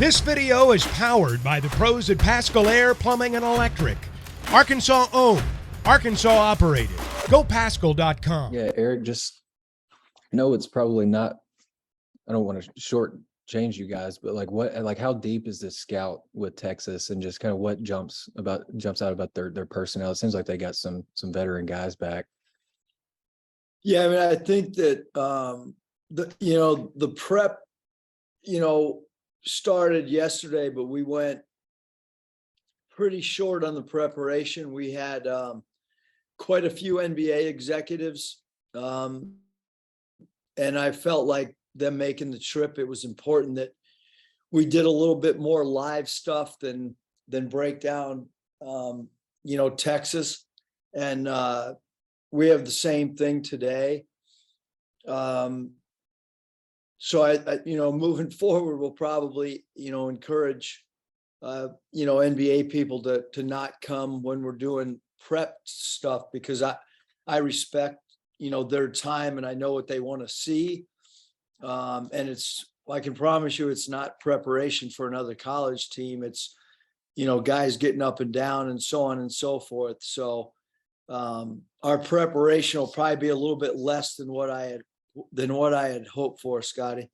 This video is powered by the pros at Pascal Air Plumbing and Electric. Arkansas owned, Arkansas operated. GoPascal.com. Yeah, Eric, just know it's probably not, I don't want to shortchange you guys, but how deep is this scout with Texas, and just kind of what jumps out about their personnel? It seems like they got some veteran guys back. Yeah, I mean, I think that the prep, started yesterday, but we went pretty short on the preparation. We had quite a few NBA executives, and I felt like them making the trip, it was important that we did a little bit more live stuff than break down, Texas, and we have the same thing today. So I moving forward, we'll probably, encourage, NBA people to not come when we're doing prep stuff, because I respect, their time, and I know what they want to see. And I can promise you, it's not preparation for another college team. It's, guys getting up and down and so on and so forth. So our preparation will probably be a little bit less than what I had hoped for, Scotty.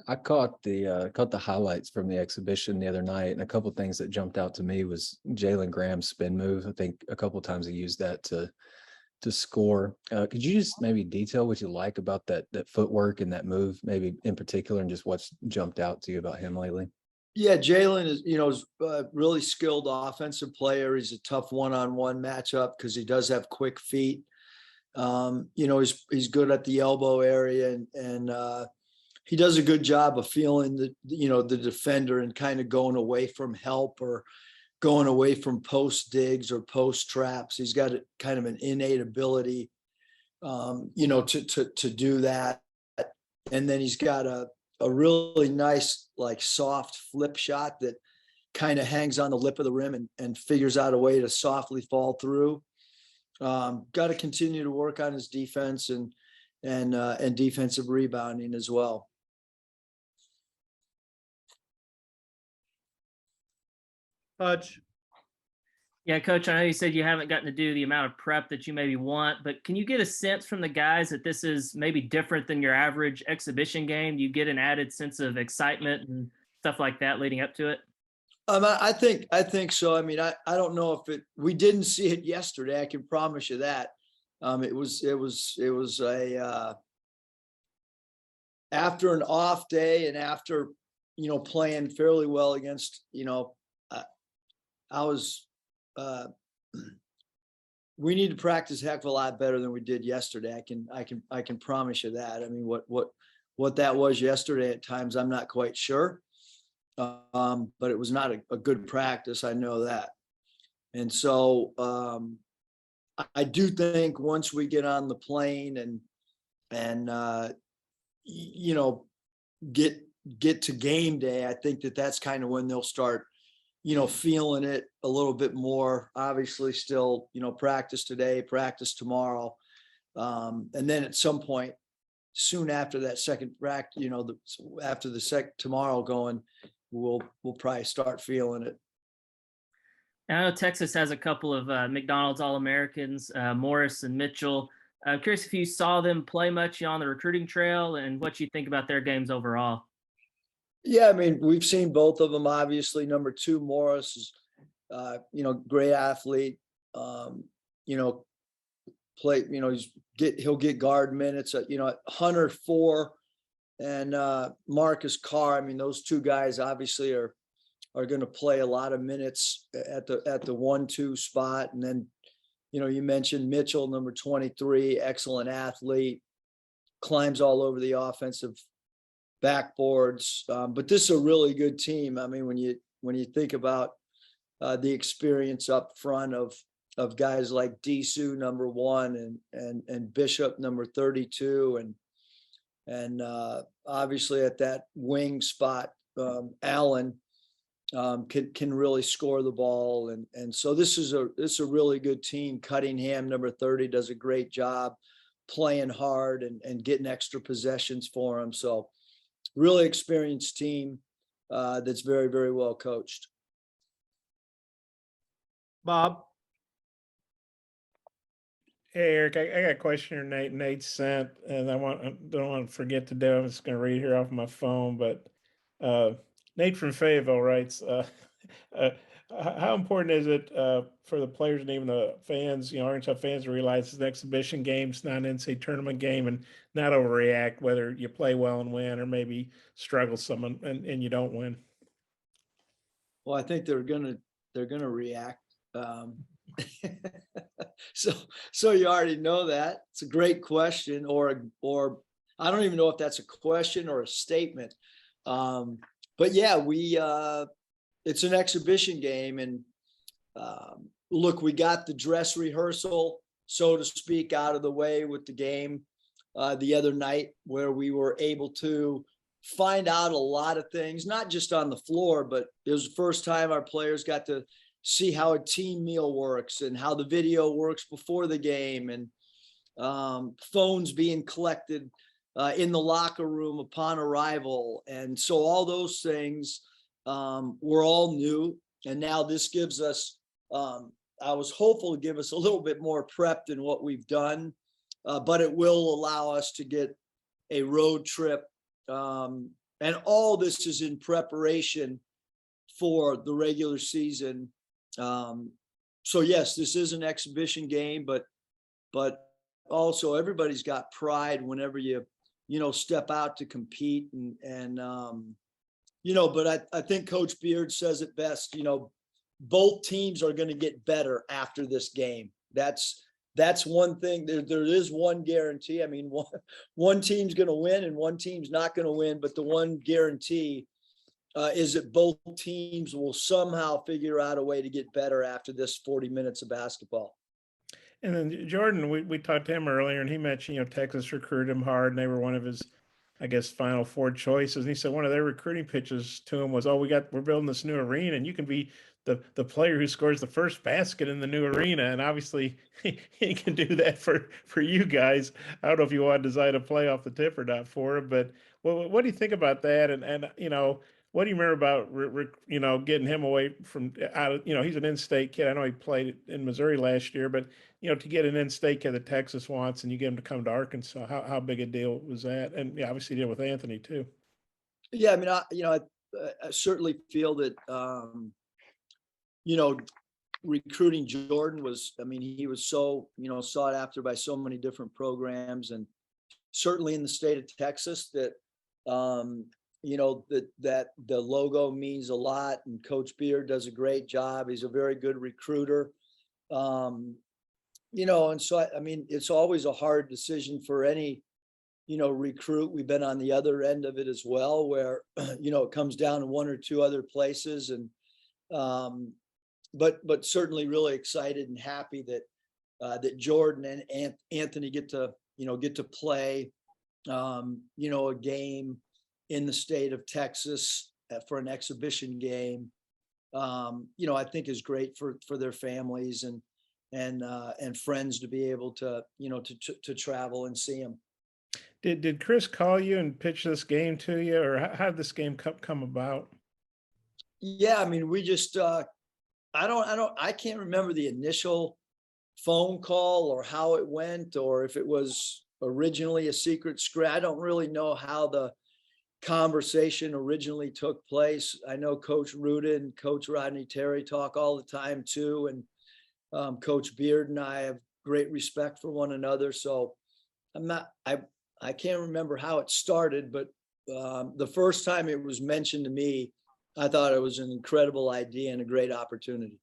I caught the highlights from the exhibition the other night, and a couple of things that jumped out to me was Jalen Graham's spin move. I think a couple of times he used that to score. Could you just maybe detail what you like about that footwork and that move, maybe in particular, and just what's jumped out to you about him lately? Yeah, Jalen is, a really skilled offensive player. He's a tough one-on-one matchup because he does have quick feet. He's good at the elbow area, and he does a good job of feeling the defender and kind of going away from help or going away from post digs or post traps. He's got kind of an innate ability, to do that. And then he's got a really nice, soft flip shot that kind of hangs on the lip of the rim and figures out a way to softly fall through. Got to continue to work on his defense and defensive rebounding as well. Hutch. Yeah, Coach, I know you said you haven't gotten to do the amount of prep that you maybe want, but can you get a sense from the guys that this is maybe different than your average exhibition game? Do you get an added sense of excitement and stuff like that leading up to it? I think so. I mean, I don't know if we didn't see it yesterday. I can promise you that. It was a after an off day and after, playing fairly well against, we need to practice a heck of a lot better than we did yesterday. I can promise you that. I mean, what that was yesterday at times, I'm not quite sure. But it was not a good practice. I know that. And so I do think once we get on the plane and get to game day, I think that's kind of when they'll start, feeling it a little bit more. Obviously still, practice today, practice tomorrow. And then at some point soon after that second practice, after the tomorrow going, we'll probably start feeling it. I know Texas has a couple of McDonald's All-Americans, Morris and Mitchell. I'm curious if you saw them play much on the recruiting trail and what you think about their games overall. Yeah, I mean, we've seen both of them. Obviously, number 2, Morris is, great athlete. He'll get guard minutes. Hunter 4 and Marcus Carr. I mean, those two guys obviously are going to play a lot of minutes at the 1-2 spot. And then, you mentioned Mitchell, number 23, excellent athlete, climbs all over the offensive backboards. But this is a really good team. I mean, when you think about the experience up front of guys like Disu, number 1, and Bishop, number 32, and obviously at that wing spot, Allen can really score the ball. And so this is a really good team. Cunningham, number 30, does a great job playing hard and getting extra possessions for him. So really experienced team. that's very, very well coached. Bob, Hey, Eric, I got a question here Nate sent, and I don't want to forget to do it. I'm just going to read here off my phone, but Nate from Fayetteville writes, uh, how important is it for the players and even the fans, Arkansas fans, to realize it's an exhibition game, it's not an NCAA tournament game, and not overreact whether you play well and win or maybe struggle some and you don't win? Well, I think they're gonna react. So you already know that. It's a great question, or I don't even know if that's a question or a statement. But yeah, it's an exhibition game, and look, we got the dress rehearsal, so to speak, out of the way with the game the other night, where we were able to find out a lot of things, not just on the floor, but it was the first time our players got to see how a team meal works and how the video works before the game, and phones being collected in the locker room upon arrival. And so all those things were all new. And now this gives us, I was hopeful to give us a little bit more prep than what we've done, but it will allow us to get a road trip. And all this is in preparation for the regular season. So yes, this is an exhibition game, but also everybody's got pride whenever you step out to compete, and but I think Coach Beard says it best. Both teams are going to get better after this game. That's one thing. There is one guarantee. I mean, one team's going to win and one team's not going to win, but the one guarantee is that both teams will somehow figure out a way to get better after this 40 minutes of basketball. And then Jordan, we talked to him earlier, and he mentioned, Texas recruited him hard, and they were one of his, I guess, Final Four choices. And he said one of their recruiting pitches to him was, we're building this new arena, and you can be the player who scores the first basket in the new arena. And obviously he can do that for you guys. I don't know if you want to design a play off the tip or not for him, but what do you think about that? And what do you remember about, getting him away from out of, he's an in-state kid. I know he played in Missouri last year, but, to get an in-state kid that Texas wants and you get him to come to Arkansas, how big a deal was that? And yeah, obviously you did with Anthony too. Yeah. I mean, I certainly feel that, recruiting Jordan was, he was so, sought after by so many different programs, and certainly in the state of Texas that, that the logo means a lot, and Coach Beard does a great job. He's a very good recruiter. And so, it's always a hard decision for any, recruit. We've been on the other end of it as well, where, it comes down to one or two other places, and, but certainly really excited and happy that Jordan and Anthony get to play, a game in the state of Texas for an exhibition game. I think is great for their families and friends to be able to, to travel and see them. Did Chris call you and pitch this game to you, or how did this game come about? Yeah, we just, I can't remember the initial phone call or how it went, or if it was originally a secret script. I don't really know how the conversation originally took place. I know Coach Ruda and Coach Rodney Terry talk all the time too, and Coach Beard and I have great respect for one another. So I can't remember how it started, but the first time it was mentioned to me, I thought it was an incredible idea and a great opportunity.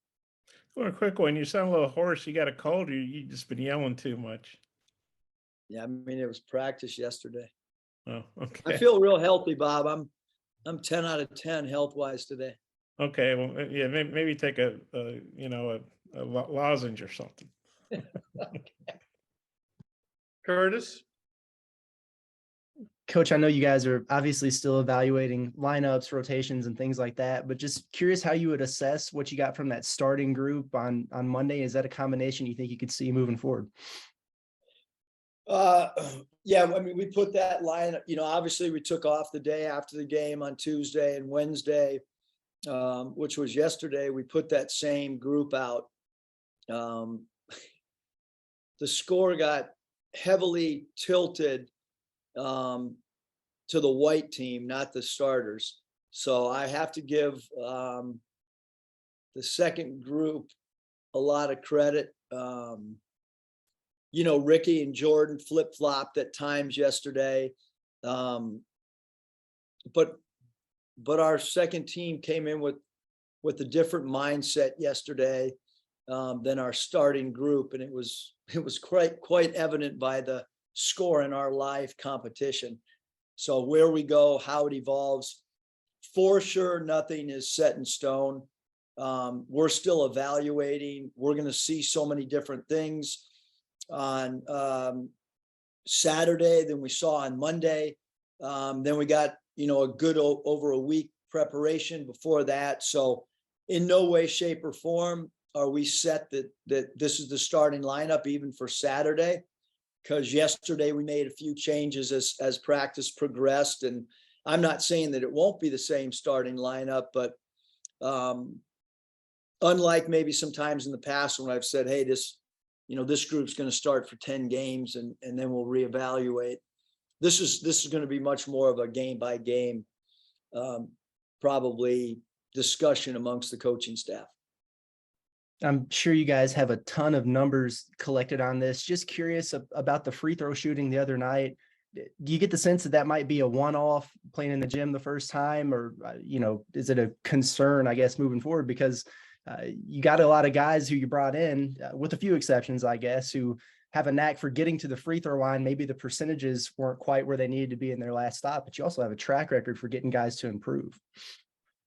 Well, a quick one. You sound a little hoarse. You got a cold, or you just been yelling too much? Yeah, it was practice yesterday. Oh, okay. I feel real healthy, Bob. I'm 10 out of 10 health-wise today. Okay, well, yeah, maybe take a lozenge or something. Curtis. Coach, I know you guys are obviously still evaluating lineups, rotations, and things like that, but just curious how you would assess what you got from that starting group on Monday. Is that a combination you think you could see moving forward? Uh, yeah, I mean, we put that line, obviously we took off the day after the game on Tuesday and Wednesday, which was yesterday. We put that same group out. The score got heavily tilted to the white team, not the starters. So I have to give the second group a lot of credit. Ricky and Jordan flip-flopped at times yesterday. But our second team came in with a different mindset yesterday than our starting group. And it was quite evident by the score in our live competition. So where we go, how it evolves, for sure, nothing is set in stone. We're still evaluating. We're going to see so many different things on Saturday than we saw on Monday. Then we got, a good over a week preparation before that. So in no way, shape, or form are we set that this is the starting lineup even for Saturday. Because yesterday we made a few changes as practice progressed. And I'm not saying that it won't be the same starting lineup, but unlike maybe sometimes in the past when I've said, hey, this group's going to start for 10 games and then we'll reevaluate. This is going to be much more of a game by game, probably discussion amongst the coaching staff. I'm sure you guys have a ton of numbers collected on this. Just curious about the free throw shooting the other night. Do you get the sense that might be a one-off playing in the gym the first time, or, is it a concern, I guess, moving forward? Because you got a lot of guys who you brought in, with a few exceptions, I guess, who have a knack for getting to the free throw line. Maybe the percentages weren't quite where they needed to be in their last stop, but you also have a track record for getting guys to improve.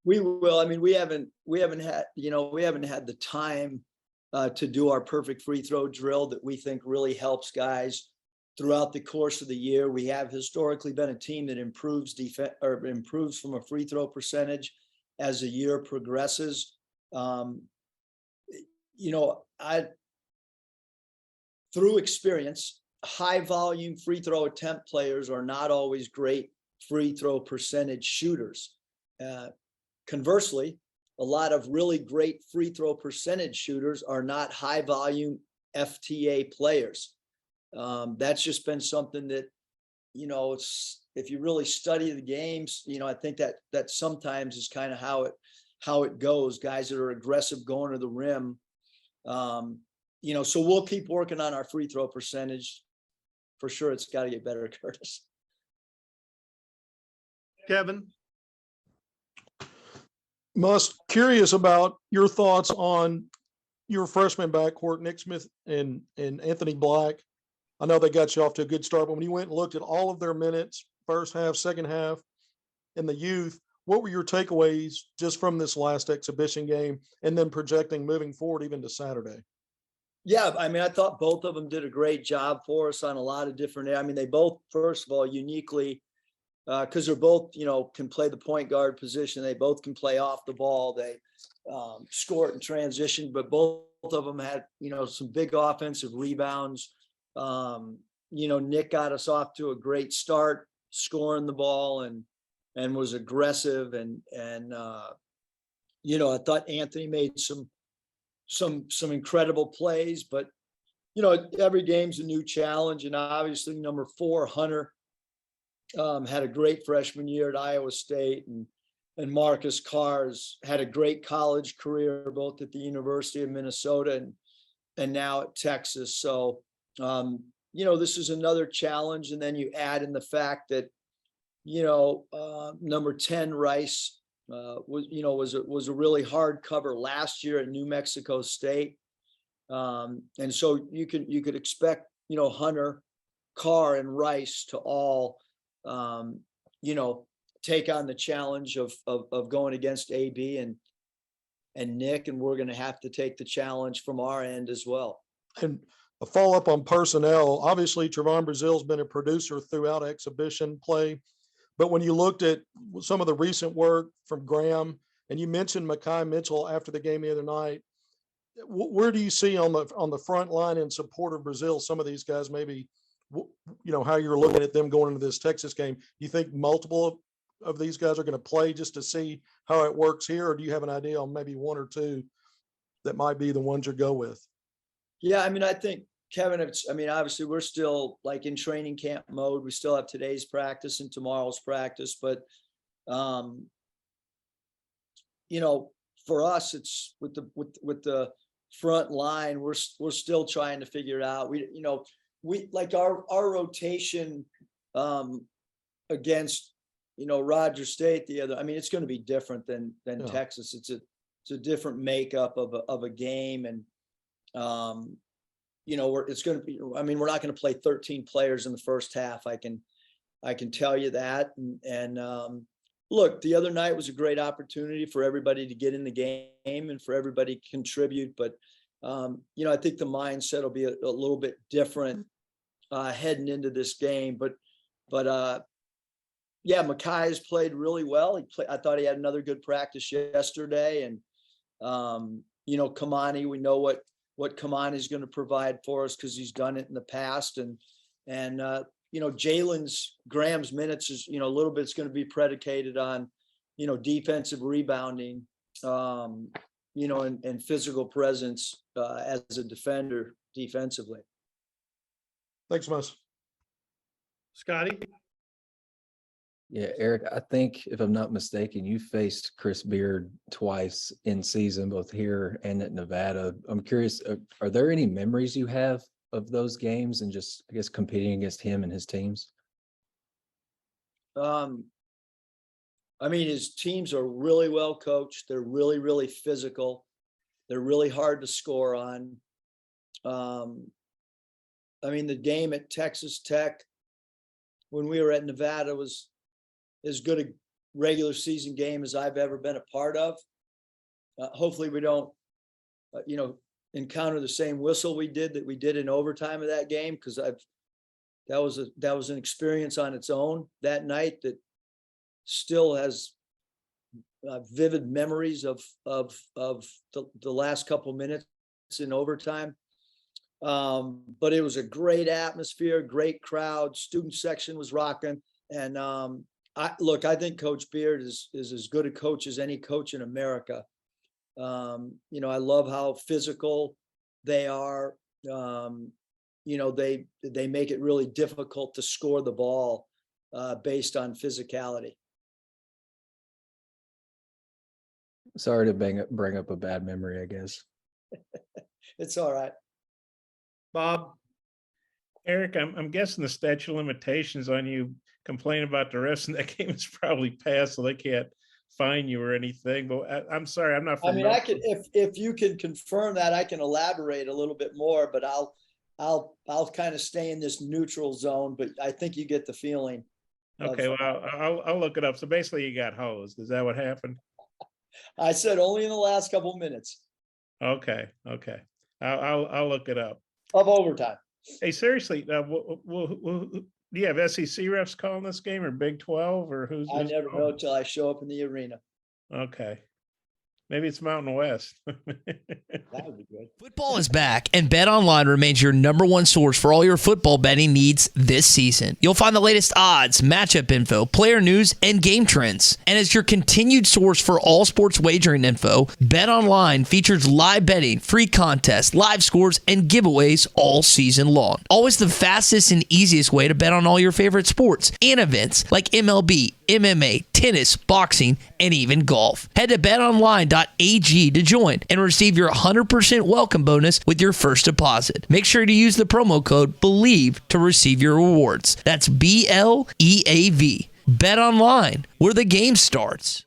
We will. I mean, we haven't had the time to do our perfect free throw drill that we think really helps guys throughout the course of the year. We have historically been a team that improves from a free throw percentage as the year progresses. Through experience, high volume free throw attempt players are not always great free throw percentage shooters. Conversely, a lot of really great free throw percentage shooters are not high volume FTA players. That's just been something that, it's, if you really study the games, I think that sometimes is kind of how it goes. Guys that are aggressive going to the rim, so we'll keep working on our free throw percentage. For sure, it's got to get better, Curtis. Kevin. Curious about your thoughts on your freshman backcourt, Nick Smith and Anthony Black. I know they got you off to a good start, but when you went and looked at all of their minutes, first half, second half, and the youth, what were your takeaways just from this last exhibition game and then projecting moving forward even to Saturday? Yeah, I mean, I thought both of them did a great job for us on a lot of different, they both, first of all, uniquely, because they're both, can play the point guard position. They both can play off the ball. They score it in transition, but both of them had, some big offensive rebounds. Nick got us off to a great start, scoring the ball and was aggressive. And I thought Anthony made some incredible plays, but, every game's a new challenge. And obviously number 4, Hunter, had a great freshman year at Iowa State, and Marcus Carr's had a great college career, both at the University of Minnesota and now at Texas. So, this is another challenge. And then you add in the fact that, number 10, Rice, was a really hard cover last year at New Mexico State. And so you could expect, Hunter, Carr, and Rice to all, take on the challenge of going against AB and Nick, and we're going to have to take the challenge from our end as well. And a follow-up on personnel, obviously Trevon Brazil's been a producer throughout exhibition play, but when you looked at some of the recent work from Graham, and you mentioned Mekhi Mitchell after the game the other night, where do you see on the front line in support of Brazil some of these guys maybe how you're looking at them going into this Texas game. Do you think multiple of these guys are going to play just to see how it works here? Or do you have an idea on maybe one or two that might be the ones you go with? Yeah, I mean, I think, Kevin, obviously we're still like in training camp mode. We still have today's practice and tomorrow's practice, but for us, it's with the front line, we're still trying to figure it out. We like our rotation against Roger State it's going to be different than Texas. It's a different makeup of a game, and it's going to be. We're not going to play 13 players in the first half. I can tell you that. And look, the other night was a great opportunity for everybody to get in the game and for everybody to contribute. But I think the mindset will be a little bit different heading into this game. But Makai's played really well. I thought he had another good practice yesterday, and Kamani, we know what Kamani is going to provide for us because he's done it in the past, and Graham's minutes is a little bit. It's going to be predicated on defensive rebounding, and physical presence as a defender defensively. Thanks, Mus. Scotty? Yeah, Eric, I think if I'm not mistaken, you faced Chris Beard twice in season, both here and at Nevada. I'm curious, are there any memories you have of those games and just, I guess, competing against him and his teams? His teams are really well coached. They're really, really physical. They're really hard to score on. The game at Texas Tech when we were at Nevada was as good a regular season game as I've ever been a part of. Hopefully we don't, encounter the same whistle we did in overtime of that game, because that was an experience on its own that night that still has vivid memories of the last couple minutes in overtime. But it was a great atmosphere, great crowd. Student section was rocking, and I think Coach Beard is as good a coach as any coach in America. I love how physical they are. They make it really difficult to score the ball based on physicality. Sorry to bring up a bad memory, I guess. It's all right. Bob? Eric, I'm guessing the statute of limitations on you complaining about the rest of that game is probably passed, so they can't fine you or anything. But I'm sorry, I'm not. I could, if you can confirm that, I can elaborate a little bit more. But I'll kind of stay in this neutral zone. But I think you get the feeling. Okay, well, I'll look it up. So basically, you got hosed. Is that what happened? I said only in the last couple of minutes. Okay. I'll look it up. Of overtime. Hey, seriously, do you have SEC refs calling this game, or Big 12, or who's? I never know till I show up in the arena. Okay. Maybe it's Mountain West. That would be good. Football is back, and BetOnline remains your number one source for all your football betting needs this season. You'll find the latest odds, matchup info, player news, and game trends. And as your continued source for all sports wagering info, BetOnline features live betting, free contests, live scores, and giveaways all season long. Always the fastest and easiest way to bet on all your favorite sports and events like MLB, MMA, tennis, boxing, and even golf. Head to betonline.ag to join and receive your 100% welcome bonus with your first deposit. Make sure to use the promo code BELIEVE to receive your rewards. That's BLEAV. Bet online, where the game starts.